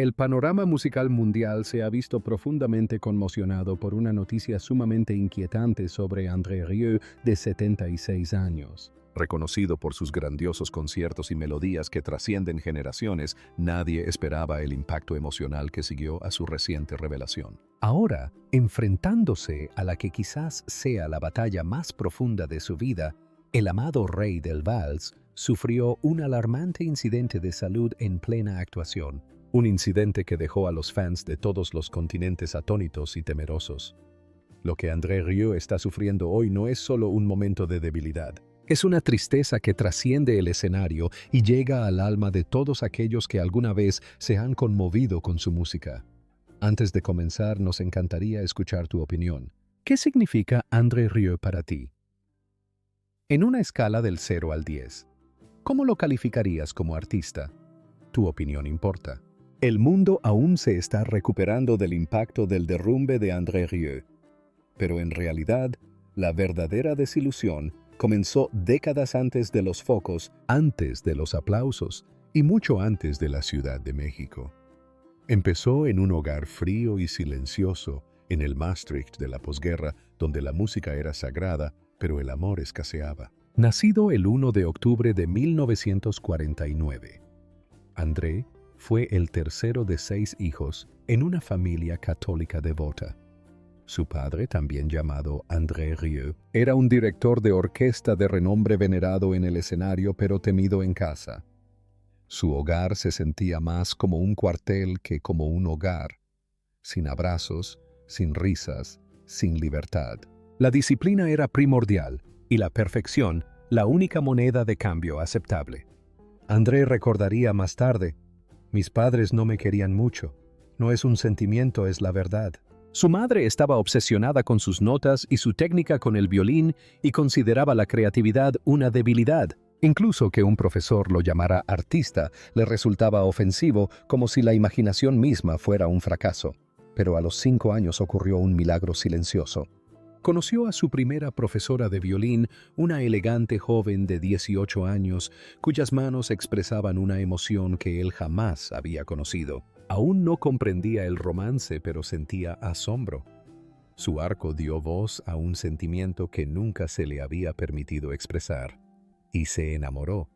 El panorama musical mundial se ha visto profundamente conmocionado por una noticia sumamente inquietante sobre André Rieu, de 76 años. Reconocido por sus grandiosos conciertos y melodías que trascienden generaciones, nadie esperaba el impacto emocional que siguió a su reciente revelación. Ahora, enfrentándose a la que quizás sea la batalla más profunda de su vida, el amado rey del vals sufrió un alarmante incidente de salud en plena actuación. Un incidente que dejó a los fans de todos los continentes atónitos y temerosos. Lo que André Rieu está sufriendo hoy no es solo un momento de debilidad. Es una tristeza que trasciende el escenario y llega al alma de todos aquellos que alguna vez se han conmovido con su música. Antes de comenzar, nos encantaría escuchar tu opinión. ¿Qué significa André Rieu para ti? En una escala del 0 al 10, ¿cómo lo calificarías como artista? Tu opinión importa. El mundo aún se está recuperando del impacto del derrumbe de André Rieu. Pero en realidad, la verdadera desilusión comenzó décadas antes de los focos, antes de los aplausos y mucho antes de la Ciudad de México. Empezó en un hogar frío y silencioso, en el Maastricht de la posguerra, donde la música era sagrada, pero el amor escaseaba. Nacido el 1 de octubre de 1949, André fue el tercero de 6 hijos en una familia católica devota. Su padre, también llamado André Rieu, era un director de orquesta de renombre venerado en el escenario pero temido en casa. Su hogar se sentía más como un cuartel que como un hogar, sin abrazos, sin risas, sin libertad. La disciplina era primordial y la perfección la única moneda de cambio aceptable. André recordaría más tarde: mis padres no me querían mucho. No es un sentimiento, es la verdad. Su madre estaba obsesionada con sus notas y su técnica con el violín y consideraba la creatividad una debilidad. Incluso que un profesor lo llamara artista le resultaba ofensivo, como si la imaginación misma fuera un fracaso. Pero a los 5 años ocurrió un milagro silencioso. Conoció a su primera profesora de violín, una elegante joven de 18 años, cuyas manos expresaban una emoción que él jamás había conocido. Aún no comprendía el romance, pero sentía asombro. Su arco dio voz a un sentimiento que nunca se le había permitido expresar. Y se enamoró,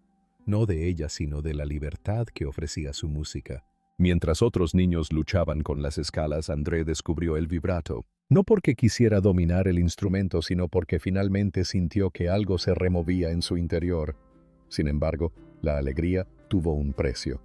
no de ella, sino de la libertad que ofrecía su música. Mientras otros niños luchaban con las escalas, André descubrió el vibrato. No porque quisiera dominar el instrumento, sino porque finalmente sintió que algo se removía en su interior. Sin embargo, la alegría tuvo un precio.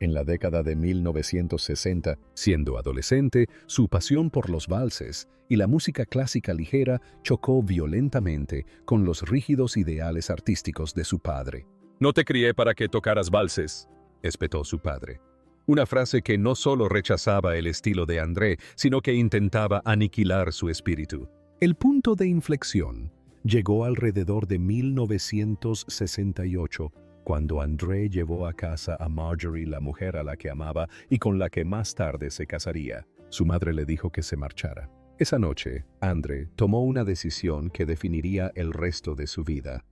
En la década de 1960, siendo adolescente, su pasión por los valses y la música clásica ligera chocó violentamente con los rígidos ideales artísticos de su padre. «No te crié para que tocaras valses», espetó su padre. Una frase que no solo rechazaba el estilo de André, sino que intentaba aniquilar su espíritu. El punto de inflexión llegó alrededor de 1968, cuando André llevó a casa a Marjorie, la mujer a la que amaba y con la que más tarde se casaría. Su madre le dijo que se marchara. Esa noche, André tomó una decisión que definiría el resto de su vida.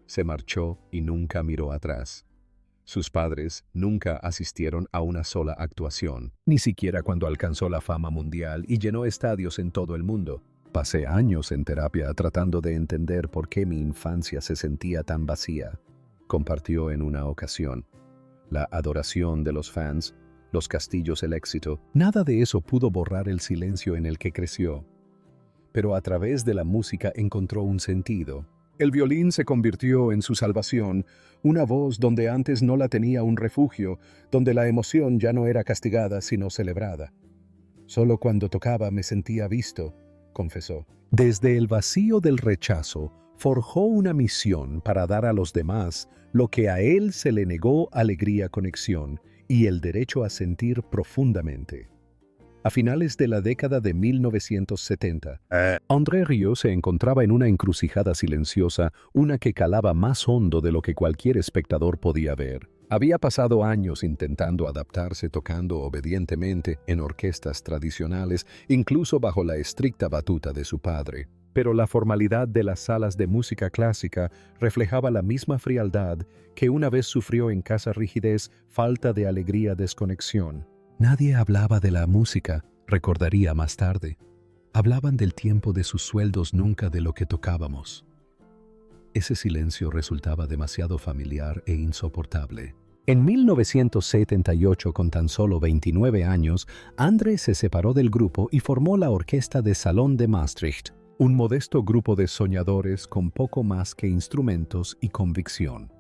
Se marchó y nunca miró atrás. Sus padres nunca asistieron a una sola actuación, ni siquiera cuando alcanzó la fama mundial y llenó estadios en todo el mundo. Pasé años en terapia tratando de entender por qué mi infancia se sentía tan vacía, compartió en una ocasión. La adoración de los fans, los castillos, el éxito, nada de eso pudo borrar el silencio en el que creció. Pero a través de la música encontró un sentido. El violín se convirtió en su salvación, una voz donde antes no la tenía, un refugio, donde la emoción ya no era castigada sino celebrada. Solo cuando tocaba me sentía visto, confesó. Desde el vacío del rechazo, forjó una misión para dar a los demás lo que a él se le negó: alegría, conexión y el derecho a sentir profundamente. A finales de la década de 1970, André Rieu se encontraba en una encrucijada silenciosa, una que calaba más hondo de lo que cualquier espectador podía ver. Había pasado años intentando adaptarse, tocando obedientemente en orquestas tradicionales, incluso bajo la estricta batuta de su padre. Pero la formalidad de las salas de música clásica reflejaba la misma frialdad que una vez sufrió en casa: rigidez, falta de alegría, desconexión. Nadie hablaba de la música, recordaría más tarde. Hablaban del tiempo de sus sueldos, nunca de lo que tocábamos. Ese silencio resultaba demasiado familiar e insoportable. En 1978, con tan solo 29 años, André se separó del grupo y formó la Orquesta de Salón de Maastricht, un modesto grupo de soñadores con poco más que instrumentos y convicción.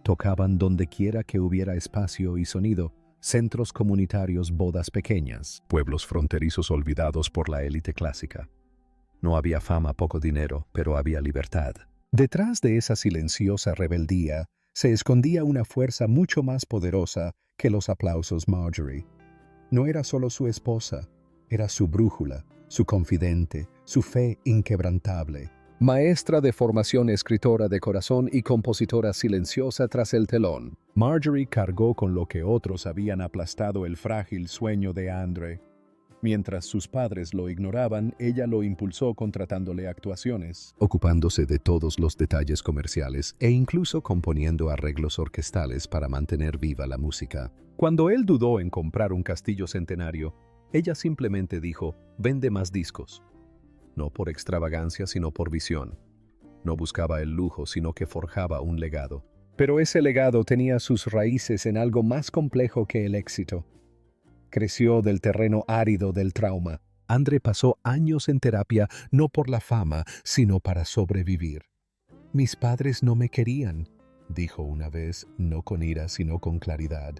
Tocaban donde quiera que hubiera espacio y sonido, centros comunitarios, bodas pequeñas, pueblos fronterizos olvidados por la élite clásica. No había fama, poco dinero, pero había libertad. Detrás de esa silenciosa rebeldía se escondía una fuerza mucho más poderosa que los aplausos Marjorie. No era solo su esposa, era su brújula, su confidente, su fe inquebrantable. Maestra de formación, escritora de corazón y compositora silenciosa tras el telón, Marjorie cargó con lo que otros habían aplastado el frágil sueño de André. Mientras sus padres lo ignoraban, ella lo impulsó contratándole actuaciones, ocupándose de todos los detalles comerciales e incluso componiendo arreglos orquestales para mantener viva la música. Cuando él dudó en comprar un castillo centenario, ella simplemente dijo, vende más discos. No por extravagancia, sino por visión. No buscaba el lujo, sino que forjaba un legado. Pero ese legado tenía sus raíces en algo más complejo que el éxito. Creció del terreno árido del trauma. André pasó años en terapia no por la fama, sino para sobrevivir. Mis padres no me querían, dijo una vez, no con ira, sino con claridad.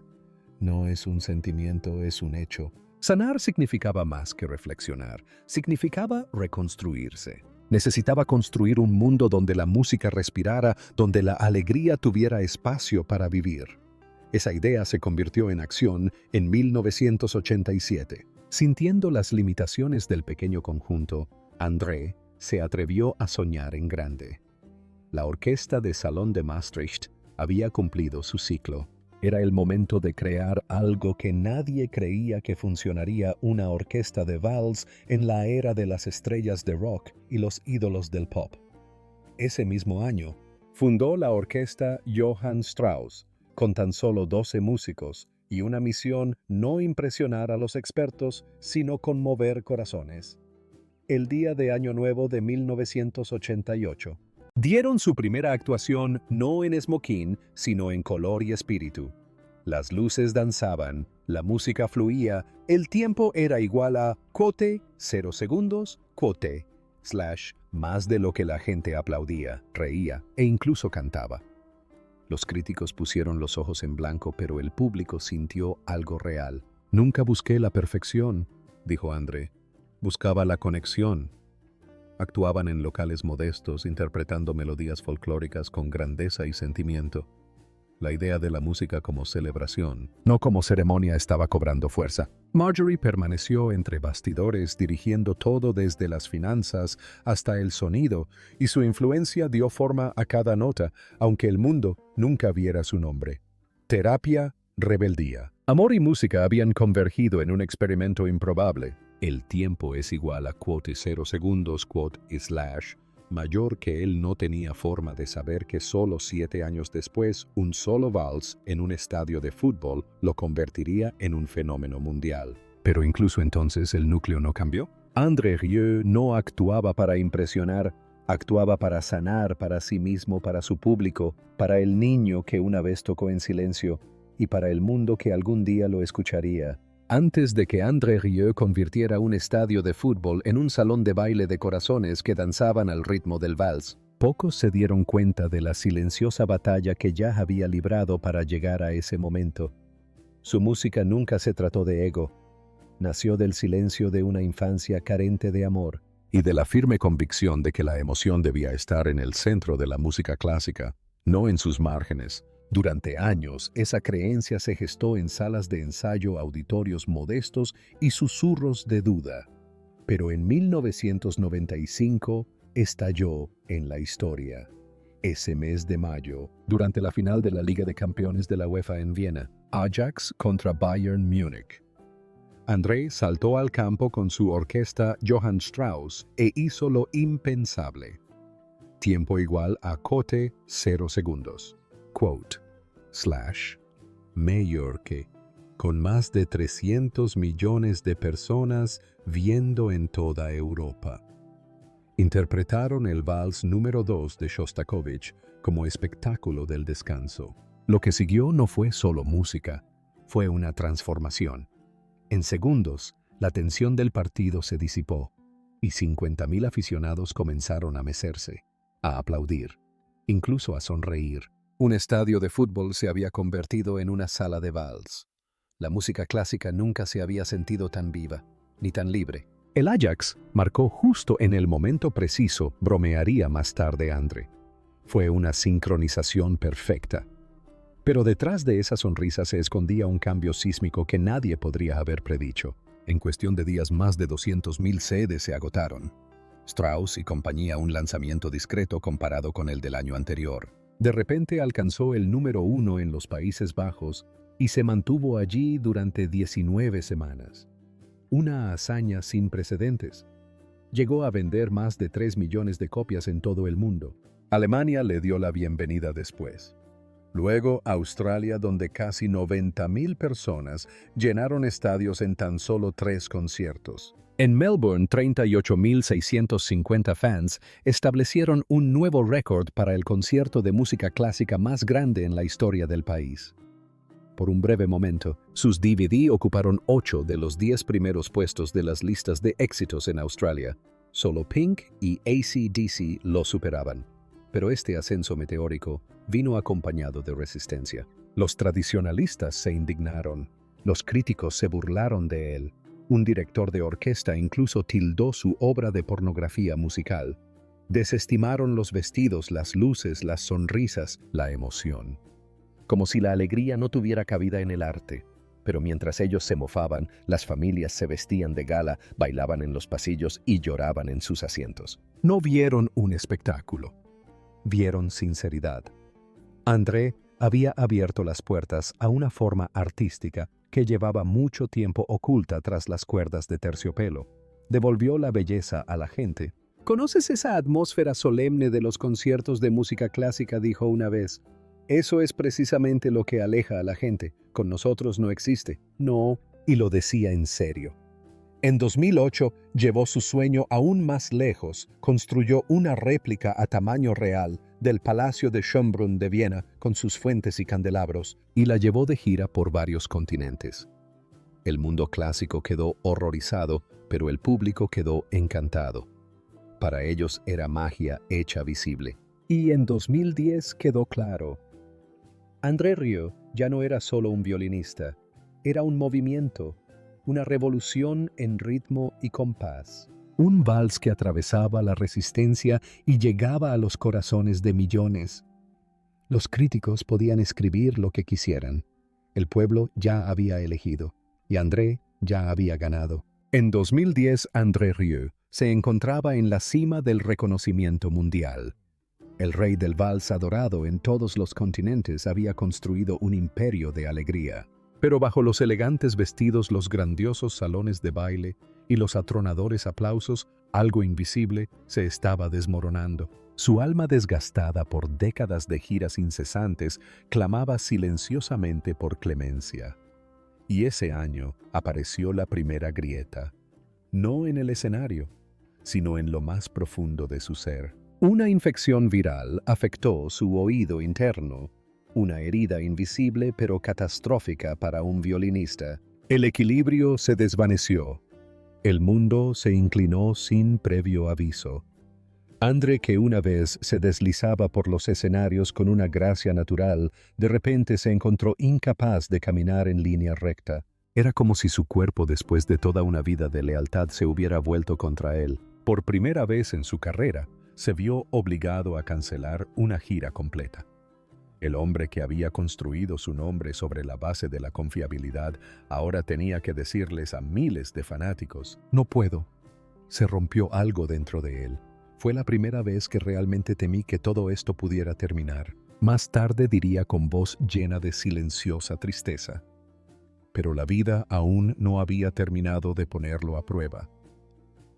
No es un sentimiento, es un hecho. Sanar significaba más que reflexionar, significaba reconstruirse. Necesitaba construir un mundo donde la música respirara, donde la alegría tuviera espacio para vivir. Esa idea se convirtió en acción en 1987. Sintiendo las limitaciones del pequeño conjunto, André se atrevió a soñar en grande. La Orquesta de Salón de Maastricht había cumplido su ciclo. Era el momento de crear algo que nadie creía que funcionaría, una orquesta de vals en la era de las estrellas de rock y los ídolos del pop. Ese mismo año, fundó la orquesta Johann Strauss, con tan solo 12 músicos y una misión: no impresionar a los expertos, sino conmover corazones. El día de Año Nuevo de 1988. Dieron su primera actuación no en smoking, sino en color y espíritu. Las luces danzaban, la música fluía, el tiempo era igual a quote, 0 segundos, quote, / más de lo que la gente aplaudía, reía e incluso cantaba. Los críticos pusieron los ojos en blanco, pero el público sintió algo real. Nunca busqué la perfección, dijo André. Buscaba la conexión. Actuaban en locales modestos, interpretando melodías folclóricas con grandeza y sentimiento. La idea de la música como celebración, no como ceremonia, estaba cobrando fuerza. Marjorie permaneció entre bastidores, dirigiendo todo desde las finanzas hasta el sonido, y su influencia dio forma a cada nota, aunque el mundo nunca viera su nombre. Terapia, rebeldía. Amor y música habían convergido en un experimento improbable. El tiempo es igual a quote 0 segundos, quote / mayor que él no tenía forma de saber que solo 7 años después, un solo vals en un estadio de fútbol lo convertiría en un fenómeno mundial. Pero incluso entonces el núcleo no cambió. André Rieu no actuaba para impresionar, actuaba para sanar, para sí mismo, para su público, para el niño que una vez tocó en silencio y para el mundo que algún día lo escucharía. Antes de que André Rieu convirtiera un estadio de fútbol en un salón de baile de corazones que danzaban al ritmo del vals, pocos se dieron cuenta de la silenciosa batalla que ya había librado para llegar a ese momento. Su música nunca se trató de ego. Nació del silencio de una infancia carente de amor y de la firme convicción de que la emoción debía estar en el centro de la música clásica, no en sus márgenes. Durante años, esa creencia se gestó en salas de ensayo, auditorios modestos y susurros de duda. Pero en 1995 estalló en la historia. Ese mes de mayo, durante la final de la Liga de Campeones de la UEFA en Viena, Ajax contra Bayern Múnich. André saltó al campo con su orquesta Johann Strauss e hizo lo impensable. Tiempo igual a quote 0 segundos. Quote / mayor que con más de 300 millones de personas viendo en toda Europa. Interpretaron el vals número 2 de Shostakovich como espectáculo del descanso. Lo que siguió no fue solo música, fue una transformación. En segundos, la tensión del partido se disipó y 50.000 aficionados comenzaron a mecerse, a aplaudir, incluso a sonreír. Un estadio de fútbol se había convertido en una sala de vals. La música clásica nunca se había sentido tan viva, ni tan libre. El Ajax marcó justo en el momento preciso, bromearía más tarde André. Fue una sincronización perfecta. Pero detrás de esa sonrisa se escondía un cambio sísmico que nadie podría haber predicho. En cuestión de días más de 200.000 sedes se agotaron. Strauss y compañía un lanzamiento discreto comparado con el del año anterior. De repente alcanzó el número 1 en los Países Bajos y se mantuvo allí durante 19 semanas. Una hazaña sin precedentes. Llegó a vender más de 3 millones de copias en todo el mundo. Alemania le dio la bienvenida después. Luego Australia, donde casi 90.000 personas llenaron estadios en tan solo 3 conciertos. En Melbourne, 38.650 fans establecieron un nuevo récord para el concierto de música clásica más grande en la historia del país. Por un breve momento, sus DVD ocuparon 8 de los 10 primeros puestos de las listas de éxitos en Australia. Solo Pink y AC/DC lo superaban. Pero este ascenso meteórico vino acompañado de resistencia. Los tradicionalistas se indignaron. Los críticos se burlaron de él. Un director de orquesta incluso tildó su obra de pornografía musical. Desestimaron los vestidos, las luces, las sonrisas, la emoción. Como si la alegría no tuviera cabida en el arte. Pero mientras ellos se mofaban, las familias se vestían de gala, bailaban en los pasillos y lloraban en sus asientos. No vieron un espectáculo. Vieron sinceridad. André había abierto las puertas a una forma artística que llevaba mucho tiempo oculta tras las cuerdas de terciopelo. Devolvió la belleza a la gente. ¿Conoces esa atmósfera solemne de los conciertos de música clásica?, dijo una vez. Eso es precisamente lo que aleja a la gente. Con nosotros no existe. No, y lo decía en serio. En 2008 llevó su sueño aún más lejos, construyó una réplica a tamaño real del Palacio de Schönbrunn de Viena con sus fuentes y candelabros, y la llevó de gira por varios continentes. El mundo clásico quedó horrorizado, pero el público quedó encantado. Para ellos era magia hecha visible. Y en 2010 quedó claro. André Rieu ya no era solo un violinista, era un movimiento, una revolución en ritmo y compás. Un vals que atravesaba la resistencia y llegaba a los corazones de millones. Los críticos podían escribir lo que quisieran. El pueblo ya había elegido, y André ya había ganado. En 2010, André Rieu se encontraba en la cima del reconocimiento mundial. El rey del vals adorado en todos los continentes había construido un imperio de alegría. Pero bajo los elegantes vestidos, los grandiosos salones de baile y los atronadores aplausos, algo invisible se estaba desmoronando. Su alma desgastada por décadas de giras incesantes clamaba silenciosamente por clemencia. Y ese año apareció la primera grieta, no en el escenario, sino en lo más profundo de su ser. Una infección viral afectó su oído interno. Una herida invisible pero catastrófica para un violinista. El equilibrio se desvaneció. El mundo se inclinó sin previo aviso. André, que una vez se deslizaba por los escenarios con una gracia natural, de repente se encontró incapaz de caminar en línea recta. Era como si su cuerpo, después de toda una vida de lealtad, se hubiera vuelto contra él. Por primera vez en su carrera, se vio obligado a cancelar una gira completa. El hombre que había construido su nombre sobre la base de la confiabilidad ahora tenía que decirles a miles de fanáticos: «No puedo». Se rompió algo dentro de él. Fue la primera vez que realmente temí que todo esto pudiera terminar. Más tarde diría con voz llena de silenciosa tristeza. Pero la vida aún no había terminado de ponerlo a prueba.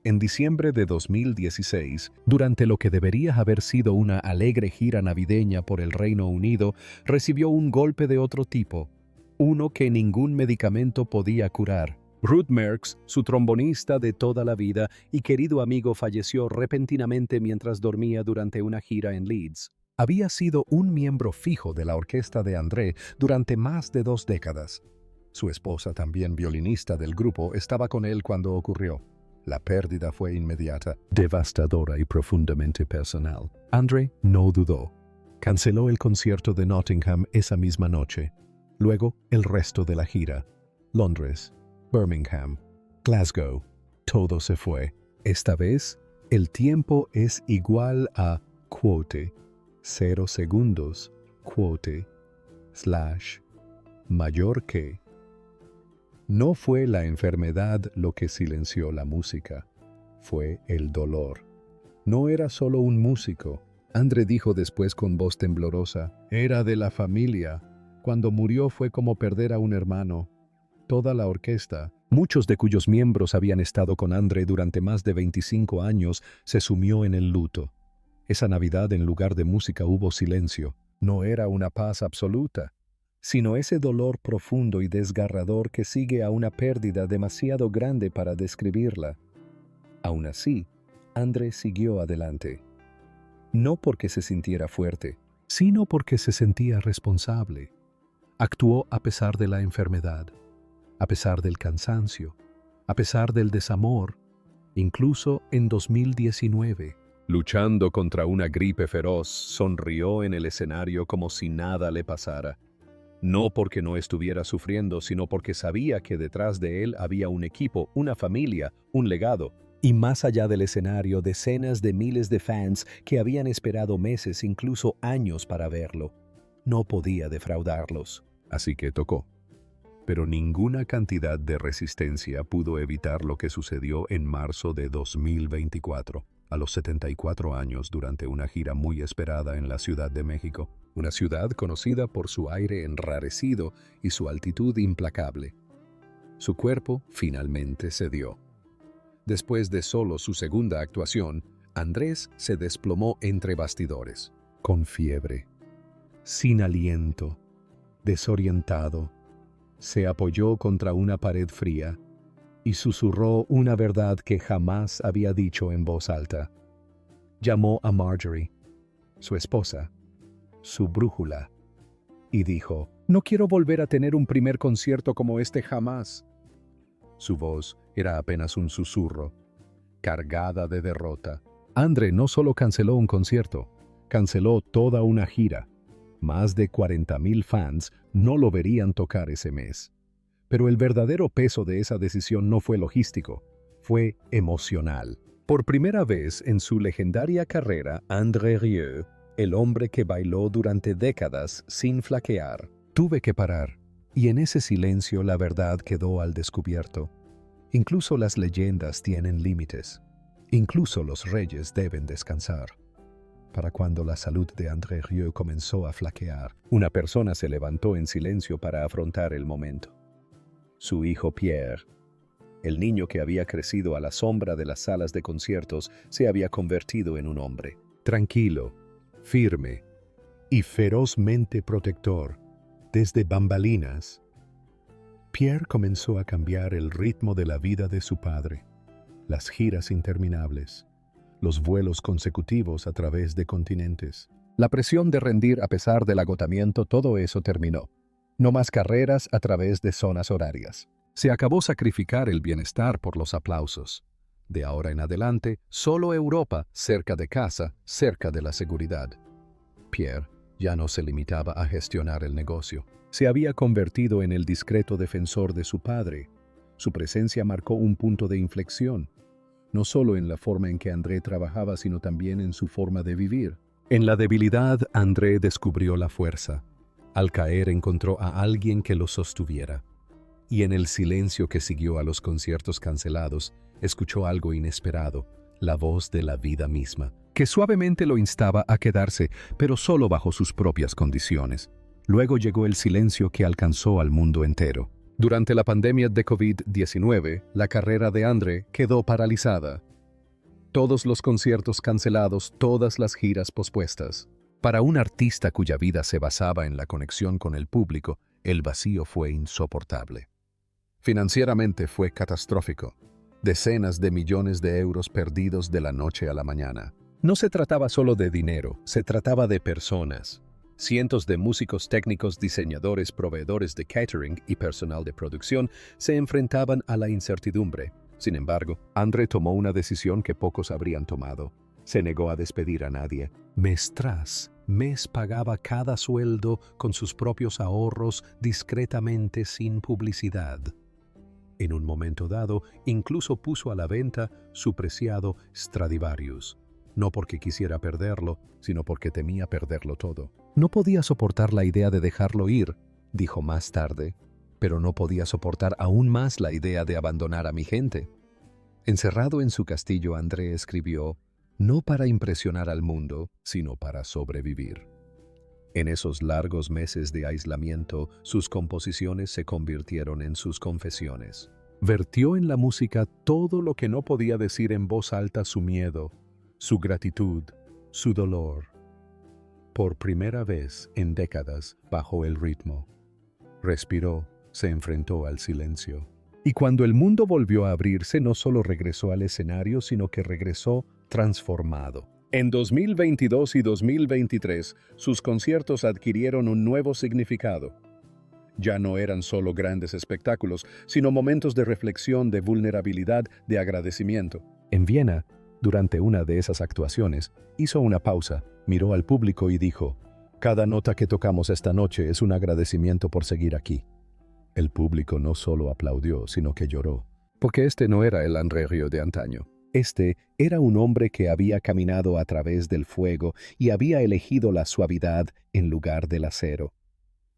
En diciembre de 2016, durante lo que debería haber sido una alegre gira navideña por el Reino Unido, recibió un golpe de otro tipo. uno que ningún medicamento podía curar. Ruth Merckx, su trombonista de toda la vida y querido amigo, falleció repentinamente mientras dormía durante una gira en Leeds. Había sido un miembro fijo de la orquesta de André durante más de 2 décadas. Su esposa, también violinista del grupo, estaba con él cuando ocurrió. La pérdida fue inmediata, devastadora y profundamente personal. André no dudó. Canceló el concierto de Nottingham esa misma noche. Luego, el resto de la gira. Londres, Birmingham, Glasgow. Todo se fue. Esta vez, el tiempo es igual a quote, 0 segundos, quote, / mayor que. No fue la enfermedad lo que silenció la música, fue el dolor. No era solo un músico, André dijo después con voz temblorosa, era de la familia. Cuando murió fue como perder a un hermano. Toda la orquesta, muchos de cuyos miembros habían estado con André durante más de 25 años, se sumió en el luto. Esa Navidad en lugar de música hubo silencio. No era una paz absoluta, sino ese dolor profundo y desgarrador que sigue a una pérdida demasiado grande para describirla. Aún así, André siguió adelante. No porque se sintiera fuerte, sino porque se sentía responsable. Actuó a pesar de la enfermedad, a pesar del cansancio, a pesar del desamor, incluso en 2019. Luchando contra una gripe feroz, sonrió en el escenario como si nada le pasara. No porque no estuviera sufriendo, sino porque sabía que detrás de él había un equipo, una familia, un legado. Y más allá del escenario, decenas de miles de fans que habían esperado meses, incluso años para verlo. No podía defraudarlos. Así que tocó. Pero ninguna cantidad de resistencia pudo evitar lo que sucedió en marzo de 2024, a los 74 años, durante una gira muy esperada en la Ciudad de México, una ciudad conocida por su aire enrarecido y su altitud implacable. Su cuerpo finalmente cedió. Después de solo su segunda actuación, Andrés se desplomó entre bastidores, con fiebre, sin aliento, desorientado. Se apoyó contra una pared fría y susurró una verdad que jamás había dicho en voz alta. Llamó a Marjorie, su esposa, su brújula, y dijo, «No quiero volver a tener un primer concierto como este jamás». Su voz era apenas un susurro, cargada de derrota. André no solo canceló un concierto, canceló toda una gira. Más de 40,000 fans no lo verían tocar ese mes. Pero el verdadero peso de esa decisión no fue logístico, fue emocional. Por primera vez en su legendaria carrera, André Rieu, el hombre que bailó durante décadas sin flaquear, tuve que parar, y en ese silencio la verdad quedó al descubierto. Incluso las leyendas tienen límites. Incluso los reyes deben descansar. Para cuando la salud de André Rieu comenzó a flaquear, una persona se levantó en silencio para afrontar el momento. Su hijo Pierre, el niño que había crecido a la sombra de las salas de conciertos, se había convertido en un hombre. Tranquilo, firme y ferozmente protector, desde bambalinas. Pierre comenzó a cambiar el ritmo de la vida de su padre. Las giras interminables, los vuelos consecutivos a través de continentes. La presión de rendir a pesar del agotamiento, todo eso terminó. No más carreras a través de zonas horarias. Se acabó sacrificar el bienestar por los aplausos. De ahora en adelante, solo Europa, cerca de casa, cerca de la seguridad. Pierre ya no se limitaba a gestionar el negocio. Se había convertido en el discreto defensor de su padre. Su presencia marcó un punto de inflexión, no solo en la forma en que André trabajaba, sino también en su forma de vivir. En la debilidad, André descubrió la fuerza. Al caer, encontró a alguien que lo sostuviera. Y en el silencio que siguió a los conciertos cancelados, escuchó algo inesperado, la voz de la vida misma, que suavemente lo instaba a quedarse, pero solo bajo sus propias condiciones. Luego llegó el silencio que alcanzó al mundo entero. Durante la pandemia de COVID-19, la carrera de André quedó paralizada. Todos los conciertos cancelados, todas las giras pospuestas. Para un artista cuya vida se basaba en la conexión con el público, el vacío fue insoportable. Financieramente fue catastrófico. Decenas de millones de euros perdidos de la noche a la mañana. No se trataba solo de dinero, se trataba de personas. Cientos de músicos técnicos, diseñadores, proveedores de catering y personal de producción se enfrentaban a la incertidumbre. Sin embargo, André tomó una decisión que pocos habrían tomado. Se negó a despedir a nadie. Mes tras mes pagaba cada sueldo con sus propios ahorros discretamente sin publicidad. En un momento dado, incluso puso a la venta su preciado Stradivarius. No porque quisiera perderlo, sino porque temía perderlo todo. No podía soportar la idea de dejarlo ir, dijo más tarde, pero no podía soportar aún más la idea de abandonar a mi gente. Encerrado en su castillo, André escribió, no para impresionar al mundo, sino para sobrevivir. En esos largos meses de aislamiento, sus composiciones se convirtieron en sus confesiones. Vertió en la música todo lo que no podía decir en voz alta: su miedo, su gratitud, su dolor. Por primera vez en décadas bajó el ritmo. Respiró, se enfrentó al silencio. Y cuando el mundo volvió a abrirse, no solo regresó al escenario, sino que regresó transformado. En 2022 y 2023, sus conciertos adquirieron un nuevo significado. Ya no eran solo grandes espectáculos, sino momentos de reflexión, de vulnerabilidad, de agradecimiento. En Viena, durante una de esas actuaciones, hizo una pausa, miró al público y dijo, «Cada nota que tocamos esta noche es un agradecimiento por seguir aquí». El público no solo aplaudió, sino que lloró. Porque este no era el André Rieu de antaño. Este era un hombre que había caminado a través del fuego y había elegido la suavidad en lugar del acero.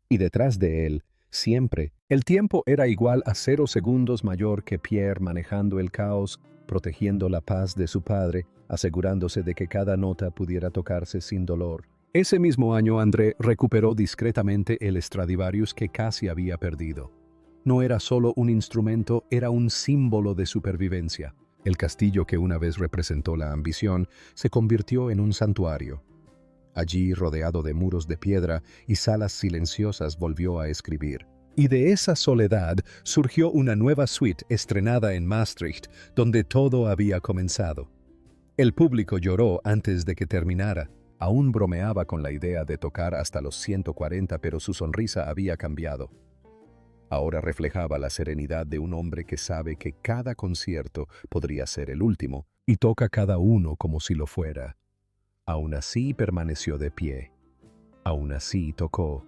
Y detrás de él, siempre, el tiempo era igual a 0 segundos mayor que Pierre manejando el caos, protegiendo la paz de su padre, asegurándose de que cada nota pudiera tocarse sin dolor. Ese mismo año André recuperó discretamente el Stradivarius que casi había perdido. No era solo un instrumento, era un símbolo de supervivencia. El castillo que una vez representó la ambición se convirtió en un santuario. Allí, rodeado de muros de piedra y salas silenciosas, volvió a escribir. Y de esa soledad surgió una nueva suite estrenada en Maastricht, donde todo había comenzado. El público lloró antes de que terminara. Aún bromeaba con la idea de tocar hasta los 140, pero su sonrisa había cambiado. Ahora reflejaba la serenidad de un hombre que sabe que cada concierto podría ser el último, y toca cada uno como si lo fuera. Aún así permaneció de pie. Aún así tocó.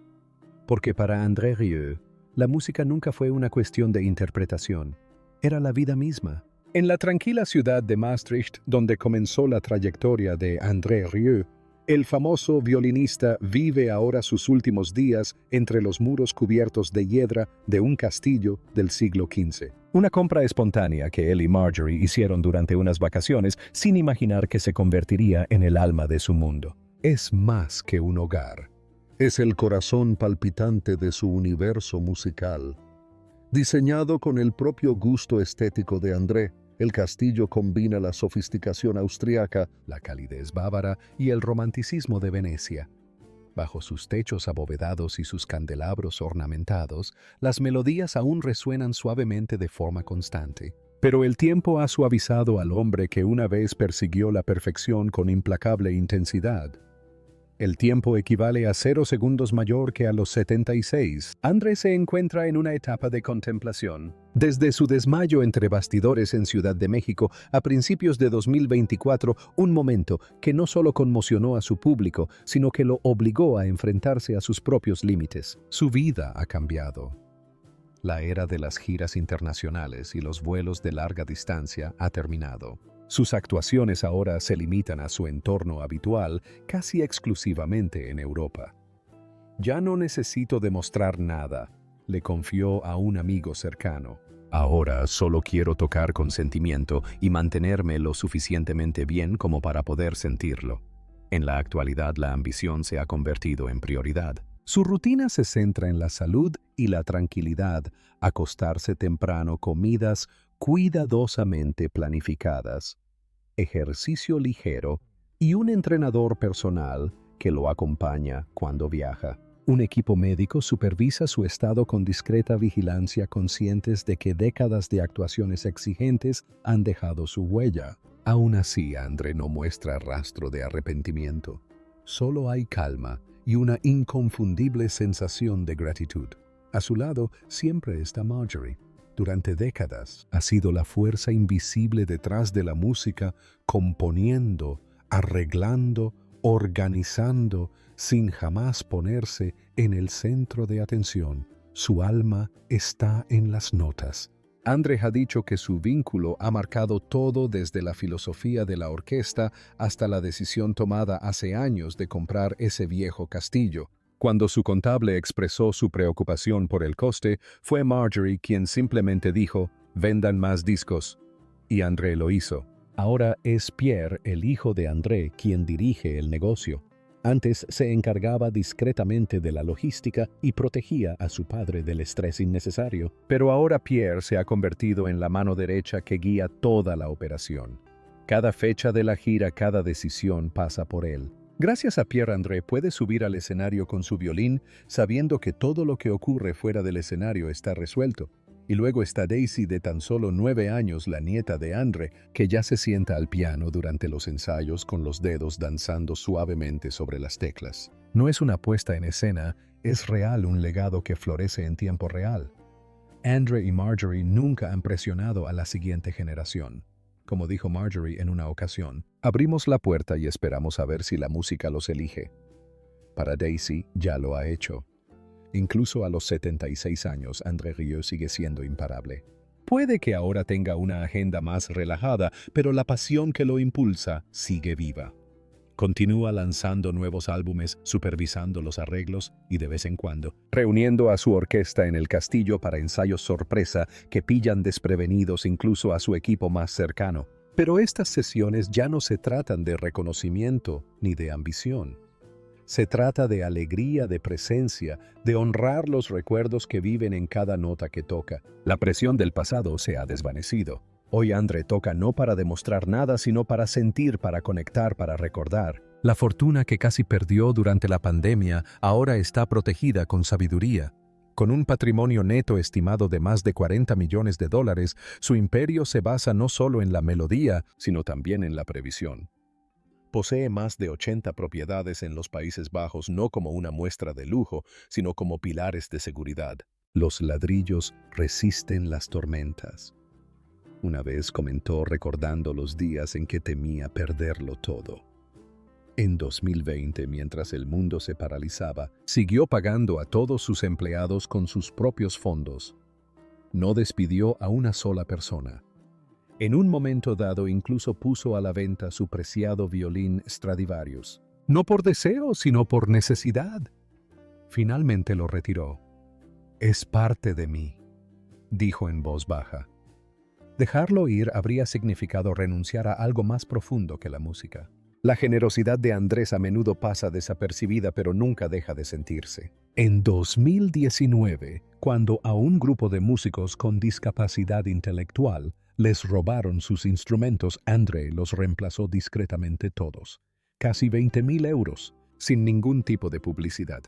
Porque para André Rieu, la música nunca fue una cuestión de interpretación. Era la vida misma. En la tranquila ciudad de Maastricht, donde comenzó la trayectoria de André Rieu, el famoso violinista vive ahora sus últimos días entre los muros cubiertos de hiedra de un castillo del siglo XV. Una compra espontánea que él y Marjorie hicieron durante unas vacaciones sin imaginar que se convertiría en el alma de su mundo. Es más que un hogar. Es el corazón palpitante de su universo musical. Diseñado con el propio gusto estético de André, el castillo combina la sofisticación austriaca, la calidez bávara y el romanticismo de Venecia. Bajo sus techos abovedados y sus candelabros ornamentados, las melodías aún resuenan suavemente de forma constante. Pero el tiempo ha suavizado al hombre que una vez persiguió la perfección con implacable intensidad. El tiempo equivale a 0 segundos mayor que a los 76. André se encuentra en una etapa de contemplación. Desde su desmayo entre bastidores en Ciudad de México a principios de 2024, un momento que no solo conmocionó a su público, sino que lo obligó a enfrentarse a sus propios límites. Su vida ha cambiado. La era de las giras internacionales y los vuelos de larga distancia ha terminado. Sus actuaciones ahora se limitan a su entorno habitual, casi exclusivamente en Europa. «Ya no necesito demostrar nada», le confió a un amigo cercano. «Ahora solo quiero tocar con sentimiento y mantenerme lo suficientemente bien como para poder sentirlo». En la actualidad, la ambición se ha convertido en prioridad. Su rutina se centra en la salud y la tranquilidad, acostarse temprano, comidas cuidadosamente planificadas, ejercicio ligero y un entrenador personal que lo acompaña cuando viaja. Un equipo médico supervisa su estado con discreta vigilancia, conscientes de que décadas de actuaciones exigentes han dejado su huella. Aún así, Andre no muestra rastro de arrepentimiento. Solo hay calma y una inconfundible sensación de gratitud. A su lado siempre está Marjorie. Durante décadas ha sido la fuerza invisible detrás de la música, componiendo, arreglando, organizando, sin jamás ponerse en el centro de atención. Su alma está en las notas. Andre ha dicho que su vínculo ha marcado todo, desde la filosofía de la orquesta hasta la decisión tomada hace años de comprar ese viejo castillo. Cuando su contable expresó su preocupación por el coste, fue Marjorie quien simplemente dijo: «Vendan más discos». Y Andre lo hizo. Ahora es Pierre, el hijo de André, quien dirige el negocio. Antes se encargaba discretamente de la logística y protegía a su padre del estrés innecesario. Pero ahora Pierre se ha convertido en la mano derecha que guía toda la operación. Cada fecha de la gira, cada decisión pasa por él. Gracias a Pierre, André puede subir al escenario con su violín, sabiendo que todo lo que ocurre fuera del escenario está resuelto. Y luego está Daisy, de tan solo 9 años, la nieta de Andre, que ya se sienta al piano durante los ensayos con los dedos danzando suavemente sobre las teclas. No es una puesta en escena, es real, un legado que florece en tiempo real. Andre y Marjorie nunca han presionado a la siguiente generación. Como dijo Marjorie en una ocasión, abrimos la puerta y esperamos a ver si la música los elige. Para Daisy ya lo ha hecho. Incluso a los 76 años, André Rieu sigue siendo imparable. Puede que ahora tenga una agenda más relajada, pero la pasión que lo impulsa sigue viva. Continúa lanzando nuevos álbumes, supervisando los arreglos y, de vez en cuando, reuniendo a su orquesta en el castillo para ensayos sorpresa que pillan desprevenidos incluso a su equipo más cercano. Pero estas sesiones ya no se tratan de reconocimiento ni de ambición. Se trata de alegría, de presencia, de honrar los recuerdos que viven en cada nota que toca. La presión del pasado se ha desvanecido. Hoy Andre toca no para demostrar nada, sino para sentir, para conectar, para recordar. La fortuna que casi perdió durante la pandemia ahora está protegida con sabiduría. Con un patrimonio neto estimado de más de $40 millones, su imperio se basa no solo en la melodía, sino también en la previsión. Posee más de 80 propiedades en los Países Bajos, no como una muestra de lujo, sino como pilares de seguridad. Los ladrillos resisten las tormentas. Una vez comentó, recordando los días en que temía perderlo todo. En 2020, mientras el mundo se paralizaba, siguió pagando a todos sus empleados con sus propios fondos. No despidió a una sola persona. En un momento dado incluso puso a la venta su preciado violín Stradivarius. No por deseo, sino por necesidad. Finalmente lo retiró. «Es parte de mí», dijo en voz baja. Dejarlo ir habría significado renunciar a algo más profundo que la música. La generosidad de Andrés a menudo pasa desapercibida, pero nunca deja de sentirse. En 2019, cuando a un grupo de músicos con discapacidad intelectual les robaron sus instrumentos, André los reemplazó discretamente todos. Casi 20,000 euros, sin ningún tipo de publicidad.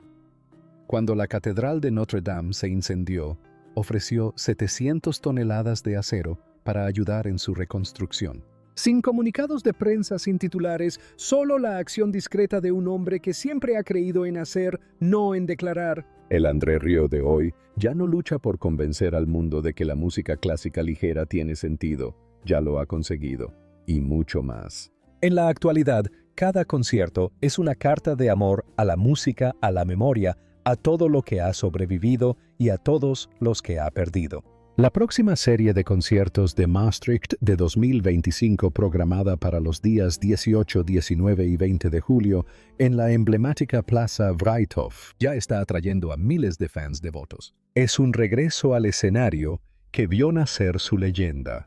Cuando la Catedral de Notre Dame se incendió, ofreció 700 toneladas de acero para ayudar en su reconstrucción. Sin comunicados de prensa, sin titulares, solo la acción discreta de un hombre que siempre ha creído en hacer, no en declarar. El André Rieu de hoy ya no lucha por convencer al mundo de que la música clásica ligera tiene sentido. Ya lo ha conseguido. Y mucho más. En la actualidad, cada concierto es una carta de amor a la música, a la memoria, a todo lo que ha sobrevivido y a todos los que ha perdido. La próxima serie de conciertos de Maastricht de 2025, programada para los días 18, 19 y 20 de julio en la emblemática Plaza Vrijthof, ya está atrayendo a miles de fans devotos. Es un regreso al escenario que vio nacer su leyenda.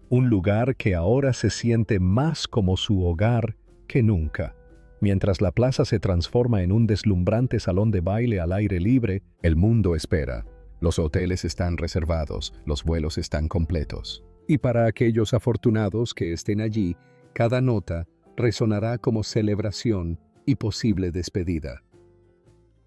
Un lugar que ahora se siente más como su hogar que nunca. Mientras la plaza se transforma en un deslumbrante salón de baile al aire libre, el mundo espera. Los hoteles están reservados, los vuelos están completos. Y para aquellos afortunados que estén allí, cada nota resonará como celebración y posible despedida.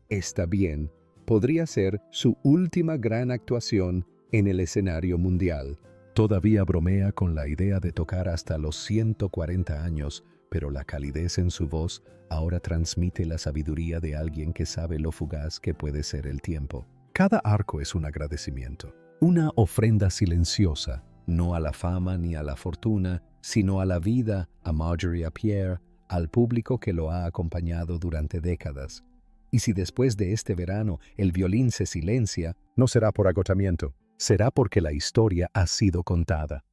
Está bien, podría ser su última gran actuación en el escenario mundial. Todavía bromea con la idea de tocar hasta los 140 años, pero la calidez en su voz ahora transmite la sabiduría de alguien que sabe lo fugaz que puede ser el tiempo. Cada arco es un agradecimiento, una ofrenda silenciosa, no a la fama ni a la fortuna, sino a la vida, a Marjorie, a Pierre, al público que lo ha acompañado durante décadas. Y si después de este verano el violín se silencia, no será por agotamiento, será porque la historia ha sido contada.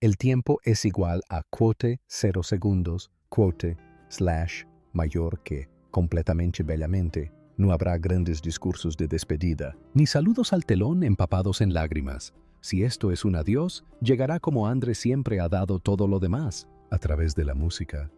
El tiempo es igual a quote 0 segundos, quote, slash, mayor que, completamente bellamente. No habrá grandes discursos de despedida, ni saludos al telón empapados en lágrimas. Si esto es un adiós, llegará como André siempre ha dado todo lo demás, a través de la música,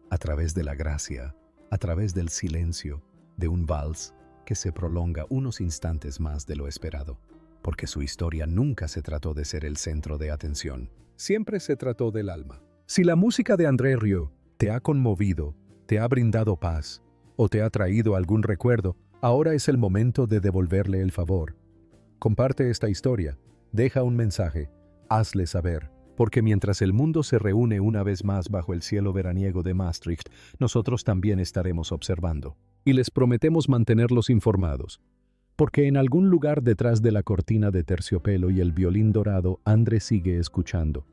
a través de la gracia, a través del silencio, de un vals que se prolonga unos instantes más de lo esperado, porque su historia nunca se trató de ser el centro de atención, siempre se trató del alma. Si la música de André Rieu te ha conmovido, te ha brindado paz, o te ha traído algún recuerdo, ahora es el momento de devolverle el favor. Comparte esta historia, deja un mensaje, hazle saber, porque mientras el mundo se reúne una vez más bajo el cielo veraniego de Maastricht, nosotros también estaremos observando. Y les prometemos mantenerlos informados, porque en algún lugar detrás de la cortina de terciopelo y el violín dorado, André sigue escuchando.